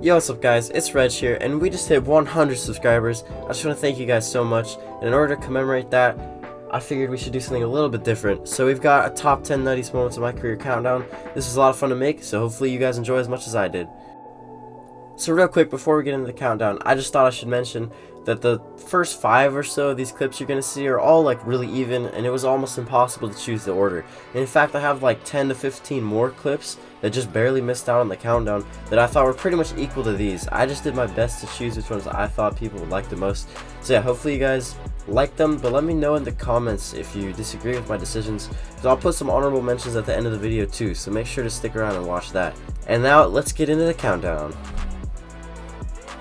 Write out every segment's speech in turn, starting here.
Yo, what's up guys, it's Reg here, and we just hit 100 subscribers. I just want to thank you guys so much, and in order to commemorate that, I figured we should do something a little bit different. So we've got a top 10 nuttiest moments of my career countdown. This is a lot of fun to make, so hopefully you guys enjoy as much as I did. So real quick, before we get into the countdown, I just thought I should mention that the first 5 or so of these clips you're going to see are all like really even, and it was almost impossible to choose the order. And in fact, I have like 10 to 15 more clips that just barely missed out on the countdown that I thought were pretty much equal to these. I just did my best to choose which ones I thought people would like the most. So yeah, hopefully you guys like them, but let me know in the comments if you disagree with my decisions, because I'll put some honorable mentions at the end of the video too, so make sure to stick around and watch that. And now let's get into the countdown.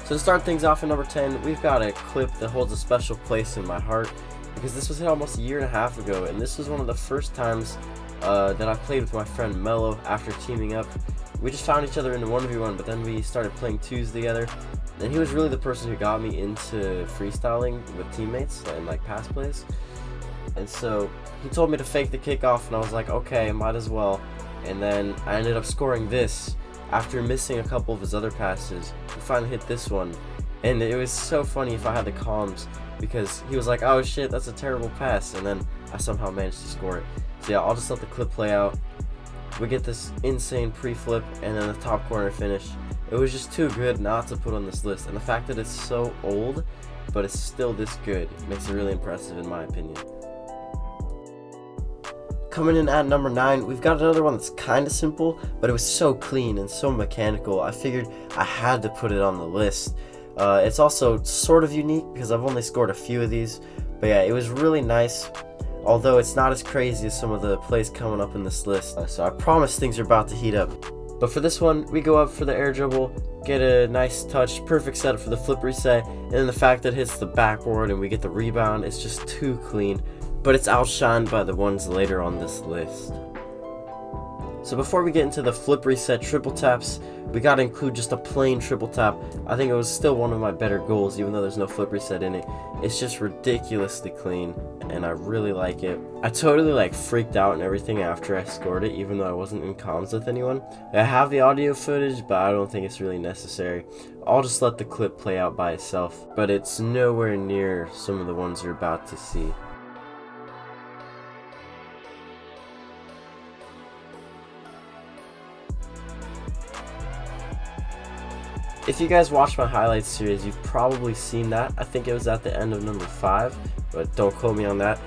So to start things off at number 10, we've got a clip that holds a special place in my heart, because this was hit almost a year and a half ago, and this was one of the first times that I played with my friend Mello after teaming up. We just found each other in a 1v1, but then we started playing 2s together, and he was really the person who got me into freestyling with teammates and like pass plays. And so he told me to fake the kickoff, and I was like, okay, might as well. And then I ended up scoring this after missing a couple of his other passes. We finally hit this one, and it was so funny if I had the comms, because he was like, oh shit, that's a terrible pass, and then I somehow managed to score it. So yeah, I'll just let the clip play out. We get this insane pre-flip and then the top corner finish. It was just too good not to put on this list, and the fact that it's so old but it's still this good makes it really impressive in my opinion. Coming in at number 9, we've got another one that's kind of simple, but it was so clean and so mechanical, I figured I had to put it on the list. It's also sort of unique because I've only scored a few of these, but yeah, it was really nice, although it's not as crazy as some of the plays coming up in this list, so I promise things are about to heat up. But for this one, we go up for the air dribble, get a nice touch, perfect setup for the flip reset, and then the fact that it hits the backboard and we get the rebound is just too clean. But it's outshined by the ones later on this list. So before we get into the flip reset triple taps, we gotta include just a plain triple tap. I think it was still one of my better goals, even though there's no flip reset in it. It's just ridiculously clean, and I really like it. I totally like freaked out and everything after I scored it, even though I wasn't in comms with anyone. I have the audio footage, but I don't think it's really necessary. I'll just let the clip play out by itself, but it's nowhere near some of the ones you're about to see. If you guys watched my highlights series, you've probably seen that. I think it was at the end of number 5, but don't quote me on that.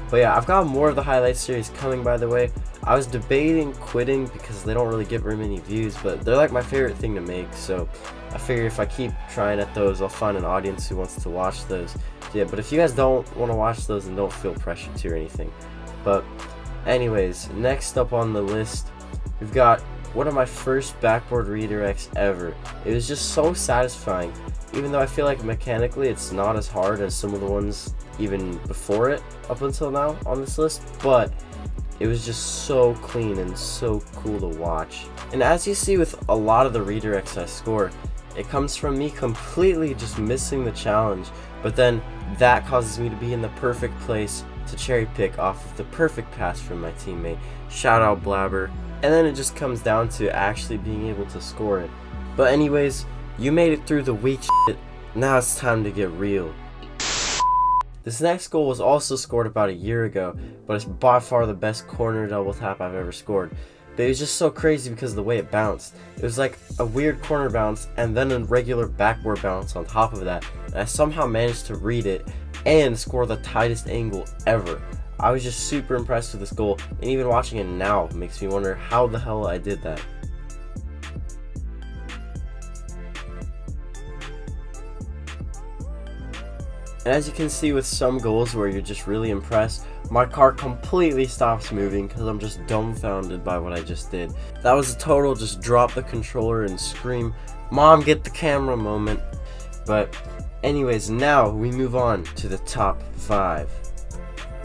But yeah, I've got more of the highlights series coming, by the way. I was debating quitting because they don't really get very many views, but they're like my favorite thing to make, so I figure if I keep trying at those, I'll find an audience who wants to watch those. So yeah, but if you guys don't want to watch those, then don't feel pressured to or anything. But anyways, next up on the list, we've got one of my first backboard redirects ever. It was just so satisfying, even though I feel like mechanically it's not as hard as some of the ones even before it up until now on this list, but it was just so clean and so cool to watch. And as you see with a lot of the redirects I score, it comes from me completely just missing the challenge, but then that causes me to be in the perfect place to cherry pick off of the perfect pass from my teammate. Shout out Blabber. And then it just comes down to actually being able to score it. But anyways, you made it through the weak shit. Now it's time to get real. This next goal was also scored about a year ago, but it's by far the best corner double tap I've ever scored. But it was just so crazy because of the way it bounced. It was like a weird corner bounce and then a regular backboard bounce on top of that. And I somehow managed to read it and score the tightest angle ever. I was just super impressed with this goal, and even watching it now makes me wonder how the hell I did that. And as you can see with some goals where you're just really impressed, my car completely stops moving because I'm just dumbfounded by what I just did. That was a total just drop the controller and scream, "Mom, get the camera" moment. But anyways, now we move on to the top 5.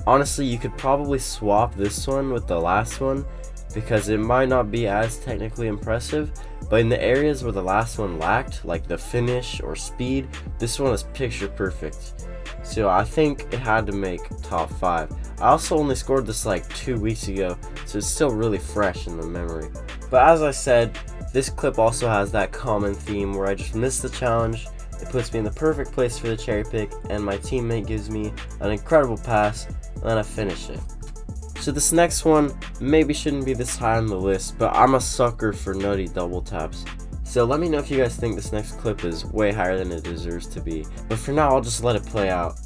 Honestly, you could probably swap this one with the last one because it might not be as technically impressive, but in the areas where the last one lacked, like the finish or speed, this one is picture perfect. So I think it had to make top 5. I also only scored this like 2 weeks ago, so it's still really fresh in the memory. But as I said, This clip also has that common theme where I just missed the challenge, it puts me in the perfect place for the cherry pick, and my teammate gives me an incredible pass, and then I finish it. So this next one maybe shouldn't be this high on the list, but I'm a sucker for nutty double taps. So let me know if you guys think this next clip is way higher than it deserves to be. But for now, I'll just let it play out.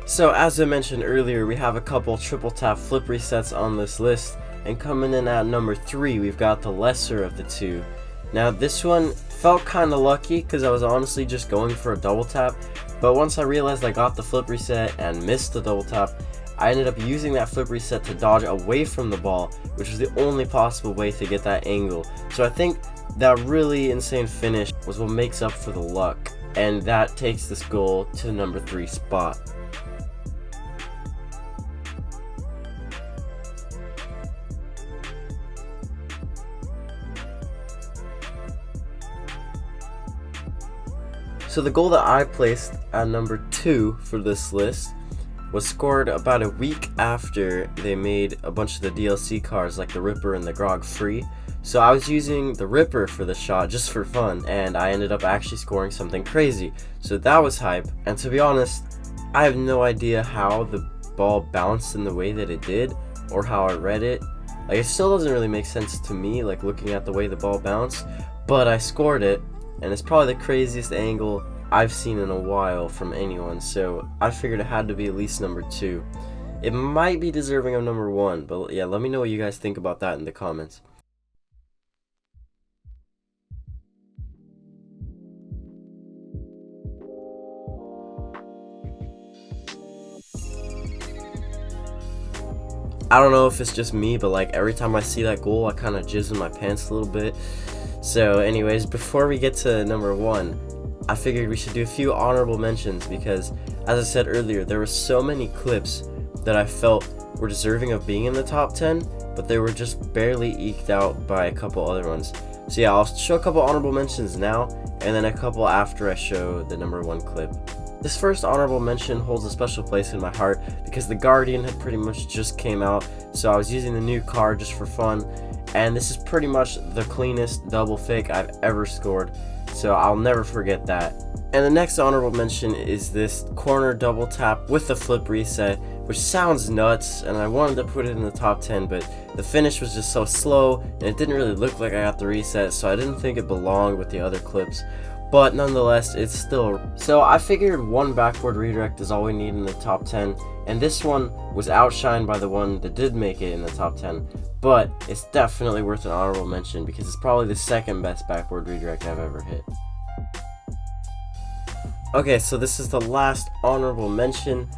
So as I mentioned earlier, we have a couple triple tap flip resets on this list, and coming in at number 3, we've got the lesser of the two. Now this one felt kinda lucky because I was honestly just going for a double tap, but once I realized I got the flip reset and missed the double tap, I ended up using that flip reset to dodge away from the ball, which was the only possible way to get that angle. So I think that really insane finish was what makes up for the luck, and that takes this goal to number 3 spot. So the goal that I placed at number 2 for this list was scored about a week after they made a bunch of the DLC cars like the Ripper and the Grog free. So I was using the Ripper for the shot just for fun, and I ended up actually scoring something crazy. So that was hype, and to be honest, I have no idea how the ball bounced in the way that it did, or how I read it. Like, it still doesn't really make sense to me, like looking at the way the ball bounced, but I scored it. And it's probably the craziest angle I've seen in a while from anyone, so I figured it had to be at least number 2. It might be deserving of number 1, but yeah, let me know what you guys think about that in the comments. I don't know if it's just me, but like every time I see that goal, I kind of jizz in my pants a little bit. So anyways, before we get to number 1, I figured we should do a few honorable mentions because, as I said earlier, there were so many clips that I felt were deserving of being in the top 10, but they were just barely eked out by a couple other ones. So yeah, I'll show a couple honorable mentions now, and then a couple after I show the number 1 clip. This first honorable mention holds a special place in my heart because the Guardian had pretty much just came out, so I was using the new car just for fun. And this is pretty much the cleanest double fake I've ever scored, so I'll never forget that. And the next honorable mention is this corner double tap with the flip reset, which sounds nuts, and I wanted to put it in the top 10, but the finish was just so slow, and it didn't really look like I got the reset, so I didn't think it belonged with the other clips. But nonetheless, it's still... So I figured one backboard redirect is all we need in the top 10, and this one was outshined by the one that did make it in the top 10. But it's definitely worth an honorable mention because it's probably the second best backboard redirect I've ever hit. Okay, so this is the last honorable mention,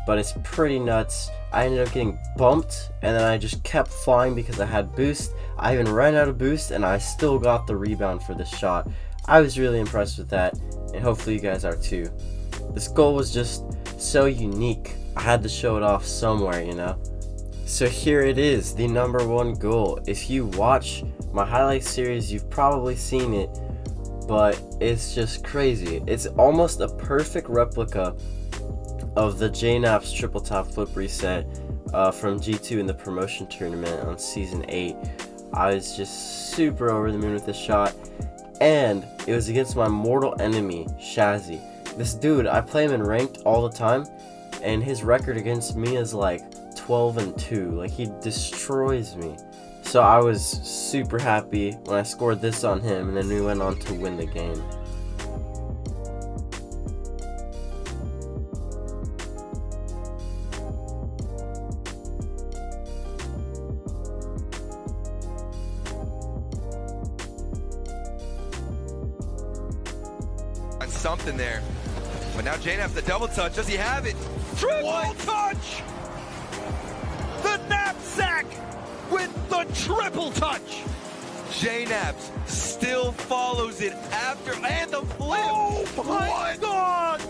but it's pretty nuts. I ended up getting bumped, and then I just kept flying because I had boost. I even ran out of boost, and I still got the rebound for this shot. I was really impressed with that, and hopefully you guys are too. This goal was just so unique. I had to show it off somewhere, you know? So here it is, the number 1 goal. If you watch my highlight series, you've probably seen it, but it's just crazy. It's almost a perfect replica of the JNAP's triple tap flip reset from G2 in the promotion tournament on season 8. I was just super over the moon with this shot, and it was against my mortal enemy, Shazzy. This dude, I play him in ranked all the time, and his record against me is like 12-2. Like, he destroys me. So I was super happy when I scored this on him, and then we went on to win the game. Something there, but now Jane has the double touch. Does he have it? Triple touch! The knapsack with the triple touch. Jane Apps still follows it after, and the flip. Oh my God!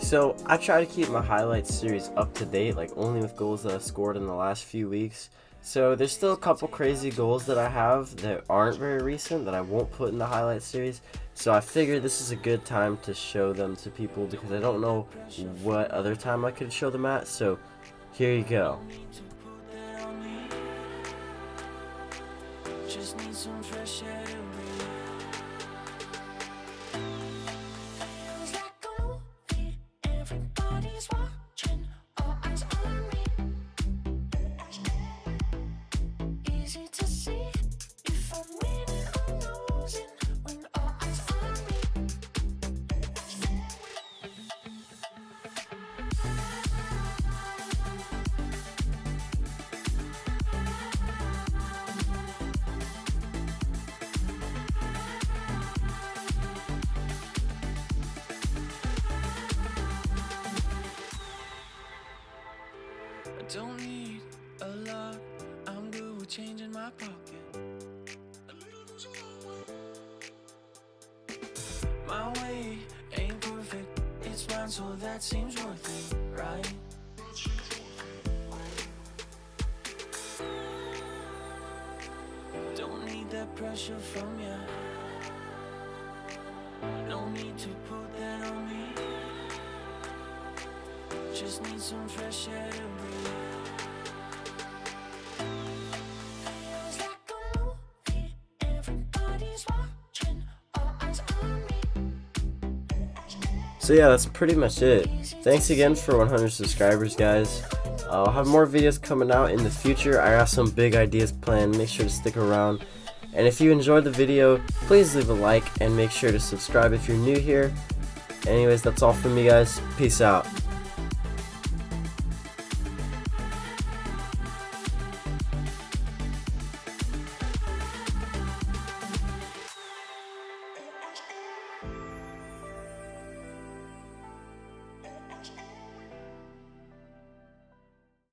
So I try to keep my highlights series up to date, like only with goals that I've scored in the last few weeks. So there's still a couple crazy goals that I have that aren't very recent that I won't put in the highlight series. So I figured this is a good time to show them to people because I don't know what other time I could show them at. So here you go. Just need some fresh air to breathe. Feels like a movie. Everybody's watching, all eyes on me. Easy to see if I'm winning or losing when all eyes on me. I don't need a lot, I'm good with change in my pocket. My way ain't perfect, it's mine, so that seems worth it, right? Don't need that pressure from ya. No need to put that on me. Just need some fresh air to breathe. Feels like a movie. Everybody's watching, all eyes on me. So yeah, that's pretty much it. Thanks again for 100 subscribers, guys. I'll have more videos coming out in the future. I got some big ideas planned. Make sure to stick around. And if you enjoyed the video, please leave a like and make sure to subscribe if you're new here. Anyways, that's all from me, guys. Peace out.